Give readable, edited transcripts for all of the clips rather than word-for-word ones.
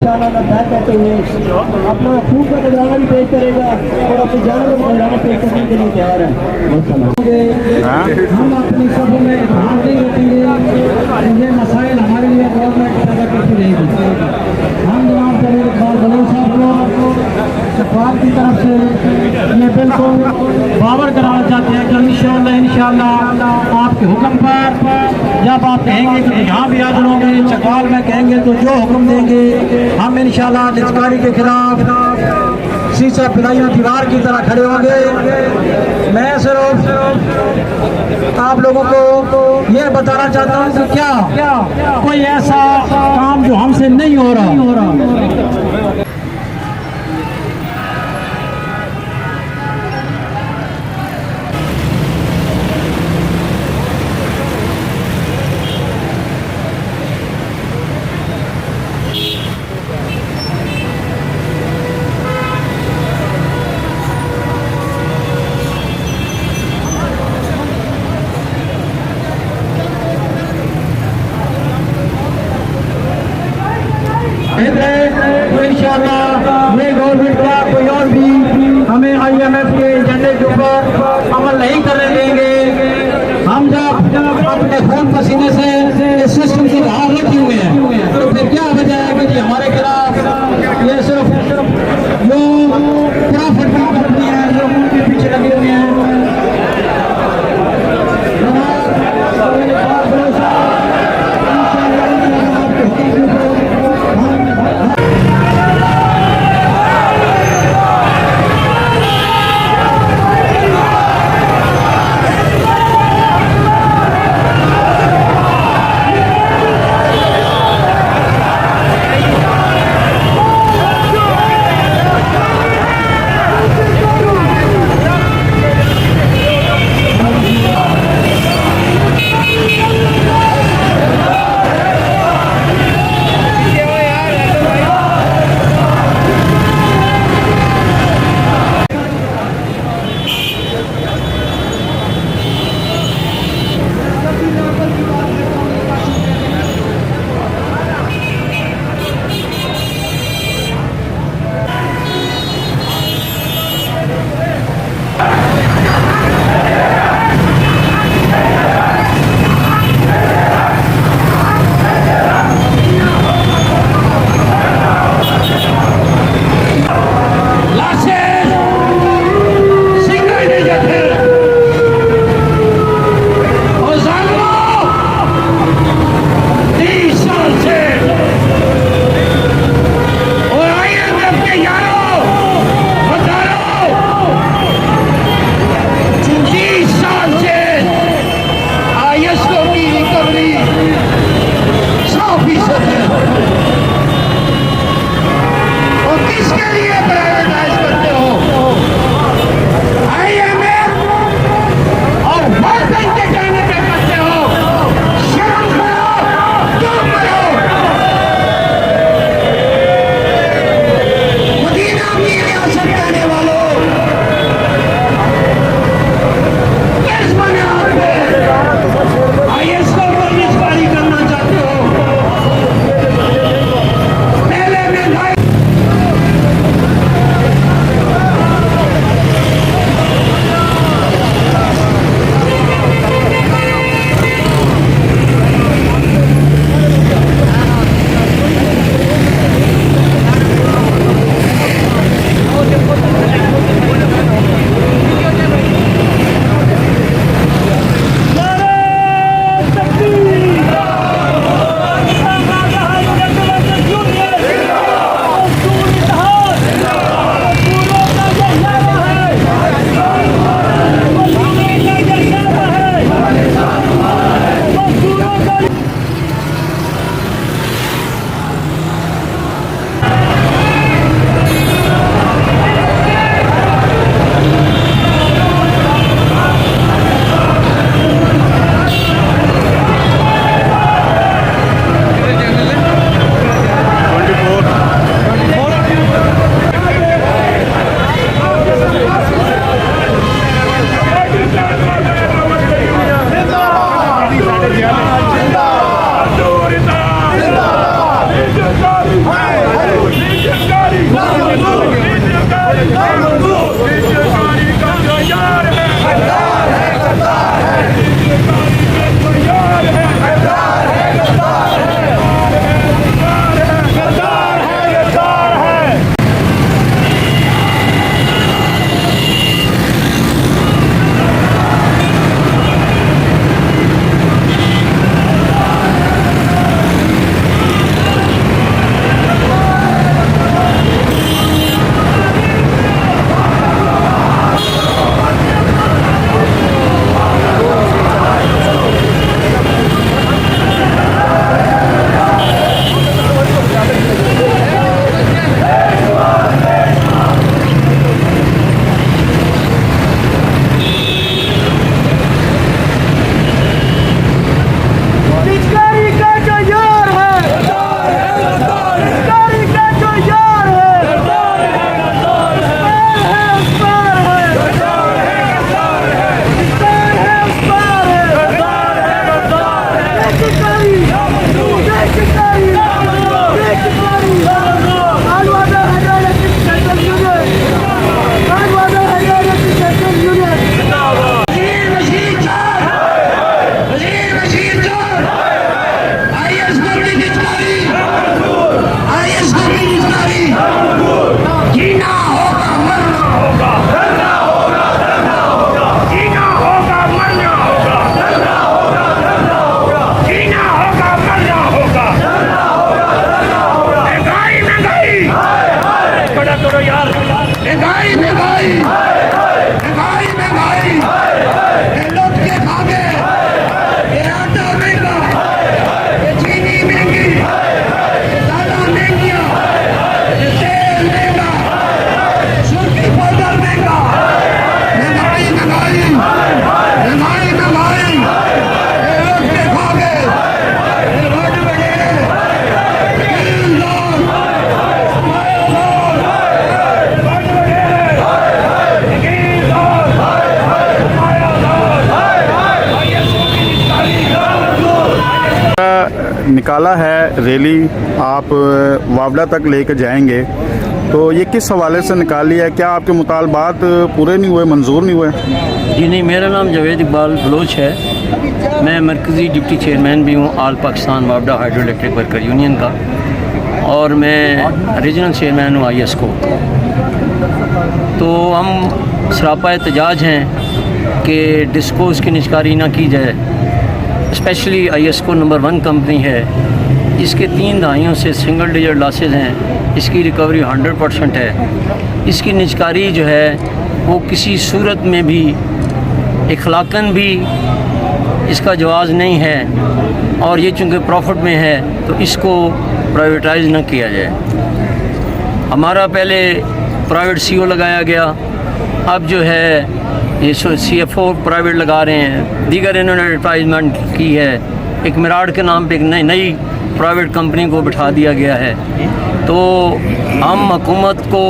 कहते हुए अपना खूब का नजराना भी पेश करेगा और अपने जानवर का नजराना पेश करने के लिए तैयार है। हम अपनी सभा में भाग नहीं रखेंगे, ये मसाइल हमारे लिए गवर्नमेंट पैदा करती रहेगी। हम जनाब करीब बलोच साहब को सरकार की तरफ से ये बिल को बावर कराना चाहते हैं कि इंशाअल्लाह आपके हुक्म पर जब आप कहेंगे कि यहाँ भी हाजिर होंगे, चकवाल में कहेंगे तो जो हुक्म देंगे हम इंशाअल्लाह निजकारी के खिलाफ शीशा पिलाई दीवार की तरह खड़े होंगे। मैं सिर्फ आप लोगों को ये बताना चाहता हूँ कि क्या कोई ऐसा काम जो हमसे नहीं हो रहा। गवर्नमेंट का कोई और भी हमें IMF के एजेंडे के ऊपर अमल नहीं करने देंगे। हम जब अपने खून पसीने से इस सिस्टम से बाहर रखे हुए हैं तो फिर क्या वजह है कि हमारे खिलाफ ये सिर्फ जो प्रॉफिट की कंपनी है जो उनके पीछे लगे हुए हैं। जिंदाबाद निकाला है रैली, आप वावड़ा तक लेकर जाएंगे, तो ये किस हवाले से निकाली है? क्या आपके मुतालबात पूरे नहीं हुए, मंजूर नहीं हुए? जी नहीं, मेरा नाम जावेद इकबाल बलोच है। मैं मरकज़ी डिप्टी चेयरमैन भी हूँ ऑल पाकिस्तान वावड़ा हाइड्रो इलेक्ट्रिक वर्कर यूनियन का, और मैं रीजनल चेयरमैन हूँ ISCO। तो हम सरापा एहतजाज हैं कि डिस्कोस की निजकारी ना की जाए। स्पेशली ISCO नंबर 1 कंपनी है, इसके 3 दहाइयों से सिंगल डिजिट लॉसेज हैं, इसकी रिकवरी 100% है। इसकी निजकारी जो है वो किसी सूरत में भी इखलाकन भी इसका जवाज़ नहीं है, और ये चूँकि प्रॉफिट में है तो इसको प्राइवेटाइज न किया जाए। हमारा पहले प्राइवेट CO लगाया गया, अब जो है ये CFO प्राइवेट लगा रहे हैं, दीगर इन्होंने एडवर्टाइजमेंट की है, एक मिराड के नाम पे एक नई प्राइवेट कंपनी को बिठा दिया गया है। तो हम हुकूमत को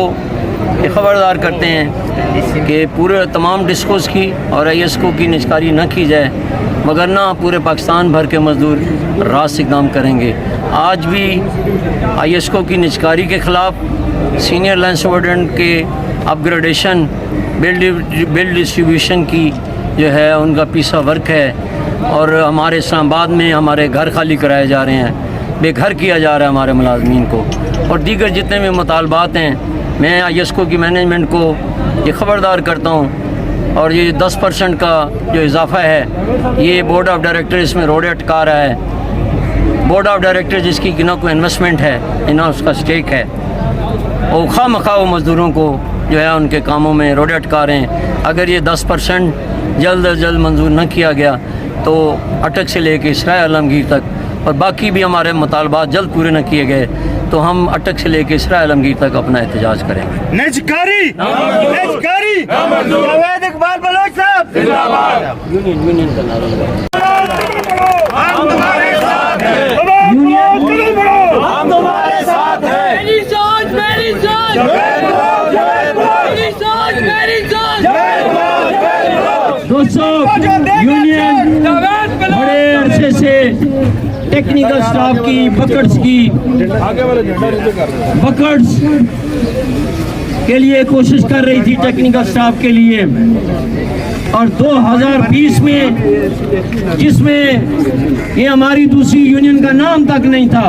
ये ख़बरदार करते हैं कि पूरे तमाम डिस्कोस की और ISCO की निजकारी न की जाए, वगरना पूरे पाकिस्तान भर के मज़दूर रास्त इक़दाम करेंगे। आज भी ISCO की निजकारी के ख़िलाफ़ सीनियर लाइन सुपरडेंट के अपग्रेडेशन बिल डिस्ट्रीब्यूशन की जो है उनका पीस ऑफ वर्क है, और हमारे इस्लामाबाद में हमारे घर खाली कराए जा रहे हैं, बेघर किया जा रहा है हमारे मुलाजमीन को, और दीगर जितने भी मुतालबात हैं मैं ISCO की मैनेजमेंट को ये ख़बरदार करता हूँ। और ये 10% का जो इजाफ़ा है ये बोर्ड ऑफ डायरेक्टर इसमें रोड़े अटका रहा है। बोर्ड ऑफ डायरेक्टर जिसकी ना कोई इन्वेस्टमेंट है ना उसका स्टेक है, और खामखा वो मज़दूरों को जो है उनके कामों में रोड़े अटका रहे हैं। अगर ये 10% जल्द अज जल्द मंजूर न किया गया तो अटक से लेकर इसराए आलमगीर तक, और बाकी भी हमारे मुतालबात जल्द पूरे न किए गए तो हम अटक से लेकर इसराए आलमगीर तक अपना एहतजाज करेंगे। निजकारी जावेद इकबाल बलोच साहब जिंदाबाद। यूनियन का नारा हम तुम्हारे साथ हैं, हम तुम्हारे साथ हैं। मेरी सोच मेरी सोच मेरी सोच मेरी सोच। दोस्तों, यूनियन बड़े अरसे से टेक्निकल स्टाफ की बकट्स के लिए कोशिश कर रही थी, टेक्निकल स्टाफ के लिए। और 2020 में, जिसमें ये हमारी दूसरी यूनियन का नाम तक नहीं था,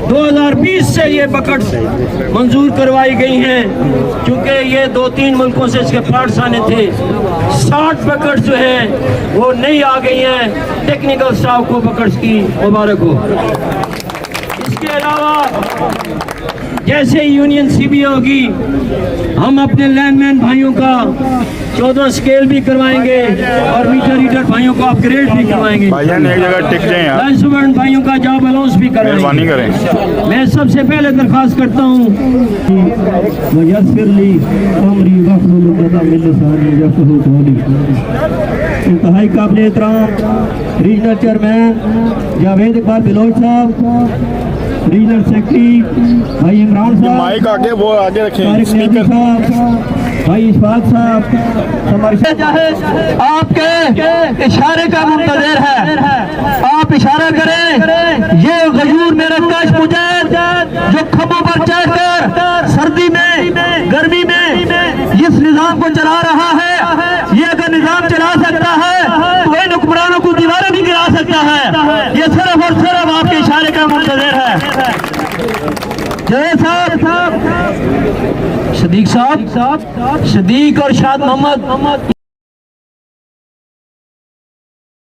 2020 से ये बकट्स मंजूर करवाई गई हैं, क्योंकि ये 2-3 मुल्कों से इसके पार्ट्स आने थे। 60 बकट्स जो है वो नई आ गई हैं। टेक्निकल स्टाफ को बकट्स की मुबारक हो। इसके अलावा जैसे यूनियन सीबी होगी, हम अपने लैंडमैन भाइयों का 14 स्केल भी करवाएंगे और मीटर रीडर भाइयों को अपग्रेड भी करवाएंगे। भाईजान एक जगह टिक जाएं आप, लाइन्समैन भाइयों का जॉब अलाउंस भी मेहरबानी करवाएंगे। करें। मैं सबसे पहले दरख्वास्त करता हूँ इंतहाई काबिल एहतराम रीजनल चेयरमैन जावेद इकबाल बिलोच साहब, रीजनल सेक्रेटरी भाई इमरान साहब, माइक आगे वो आगे रखें, तारिक नियाज़ी स्पीकर। साहब, भाई इशफाक साहब, हमारे आपके इशारे का मुंतज़िर है। आप इशारा करें। ये गयूर मेरा कश मुजाहिद जो खम्भों पर चढ़कर सर्दी में गर्मी में जिस निजाम को चला रहा है, ये अगर निजाम चला सकता है तो इन हुक्मरानों को दीवारें भी गिरा सकता है। ये सिर्फ और सिर्फ आपके इशारे का मुंतज़िर है। जय साहब, सदीक साहब, सदीक और शाद मोहम्मद